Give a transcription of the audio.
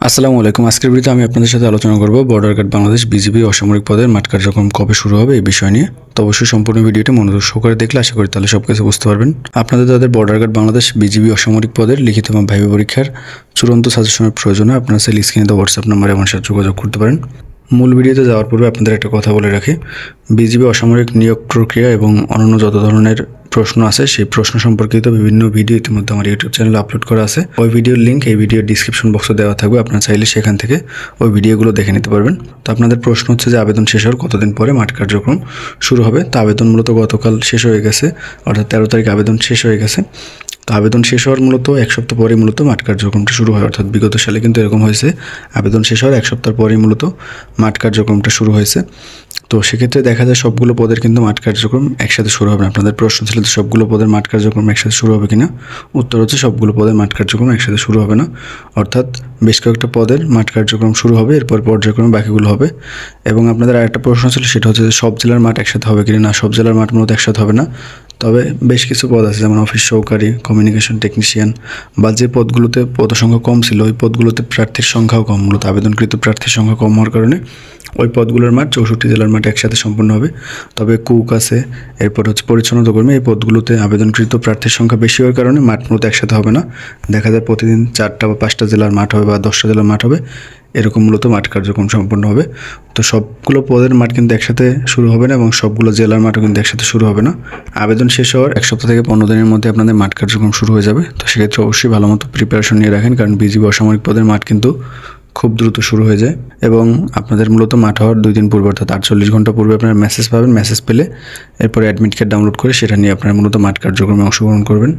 আসসালামু আলাইকুম। আজকের ভিডিওতে আমি আপনাদের সাথে আলোচনা করব বর্ডার গার্ড বাংলাদেশ বিজিবি অসামরিক পদের মাঠ কার্যক্রম কবে শুরু হবে এই বিষয় নিয়ে। তো অবশ্যই সম্পূর্ণ ভিডিওটি মনোযোগ সহকারে দেখলে আশা করি তাহলে সব কিছু বুঝতে পারবেন। আপনাদের যাদের বর্ডার গার্ড বাংলাদেশ বিজিবি অসামরিক পদের লিখিত এবং ভাইবা পরীক্ষার চূড়ান্ত সাজেশনের প্রয়োজন হয়, আপনারা সেই স্ক্রিনে দেওয়া হোয়াটসঅ্যাপ নাম্বারে আমার সাথে যোগাযোগ করতে পারেন। মূল ভিডিওতে যাওয়ার পূর্বে আপনাদের একটা কথা বলে রাখি, বিজিবি অসামরিক নিয়োগ প্রক্রিয়া এবং অন্যান্য যত ধরনের প্রশ্ন আছে সেই প্রশ্ন সম্পর্কিত বিভিন্ন ভিডিও ইতিমধ্যে আমার ইউটিউব চ্যানেলে আপলোড করা আছে। ওই ভিডিওর লিঙ্ক এই ভিডিওর ডিসক্রিপশন বক্সে দেওয়া থাকবে, আপনারা চাইলে সেখান থেকে ওই ভিডিওগুলো দেখে নিতে পারবেন। তো আপনাদের প্রশ্ন হচ্ছে যে আবেদন শেষ হওয়ার কতদিন পরে মাঠ কার্যক্রম শুরু হবে। তো আবেদন মূলত গতকাল শেষ হয়ে গেছে, অর্থাৎ 13 তারিখ আবেদন শেষ হয়ে গেছে। তো আবেদন শেষ হওয়ার মূলত এক সপ্তাহ পরে মূলত মাঠ কার্যক্রমটা শুরু হয়, অর্থাৎ বিগত সালে কিন্তু এরকম হয়েছে, আবেদন শেষ হওয়ার এক সপ্তাহ পরেই মূলত মাঠ কার্যক্রমটা শুরু হয়েছে। তো সেক্ষেত্রে দেখা যায় সবগুলো পদের কিন্তু মাঠ কার্যক্রম একসাথে শুরু হবে না। আপনাদের প্রশ্ন ছিল যে সবগুলো পদের মাঠ কার্যক্রম একসাথে শুরু হবে কিনা, উত্তর হচ্ছে সবগুলো পদের মাঠ কার্যক্রম একসাথে শুরু হবে না, অর্থাৎ বেশ কয়েকটা পদের মাঠ কার্যক্রম শুরু হবে, এরপর পর্যায়ক্রমে বাকিগুলো হবে। এবং আপনাদের আরেকটা প্রশ্ন ছিল সেটা হচ্ছে যে সব জেলার মাঠ একসাথে হবে কিনা। না, সব জেলার মাঠ মূলত একসাথে হবে না, তবে বেশ কিছু পদ আছে যেমন অফিস সহকারী, কমিউনিকেশন টেকনিশিয়ান বা যে পদগুলোতে পদ সংখ্যা কম ছিল ওই পদগুলোতে প্রার্থীর সংখ্যাও কম, মূলত আবেদনকৃত প্রার্থীর সংখ্যা কম হওয়ার কারণে ওই পদগুলোর মাঠ 64 জেলার মাঠ একসাথে সম্পন্ন হবে। তবে কুক আছে, এরপর হচ্ছে পরিচ্ছন্নতা কর্মী, এই পদগুলোতে আবেদনকৃত প্রার্থীর সংখ্যা বেশি হওয়ার কারণে মাঠ মূলত একসাথে হবে না। দেখা যায় প্রতিদিন 4টা বা 5টা জেলার মাঠ হবে বা 10টা জেলার মাঠ হবে, এরকম মূলত মাঠ কার্যক্রম সম্পন্ন হবে। তো সবগুলো পদের মাঠ কিন্তু একসাথে শুরু হবে না এবং সবগুলো জেলার মাঠও কিন্তু একসাথে শুরু হবে না। আবেদন শেষ হওয়ার এক সপ্তাহ থেকে 15 দিনের মধ্যে আপনাদের মাঠ কার্যক্রম শুরু হয়ে যাবে। তো সেক্ষেত্রে অবশ্যই ভালো মতো প্রিপারেশন নিয়ে রাখেন, কারণ বিজিবি অসামরিক পদের মাঠ কিন্তু খুব দ্রুত শুরু হয়ে যায় এবং আপনাদের মূলত মাঠ হওয়ার 2 দিন পূর্বে অর্থাৎ 48 ঘন্টা পূর্বে আপনারা মেসেজ পাবেন। মেসেজ পেলে এরপরে অ্যাডমিট কার্ড ডাউনলোড করে সেটা নিয়ে আপনারা মূলত মাঠ কার্যক্রমে অংশগ্রহণ করবেন।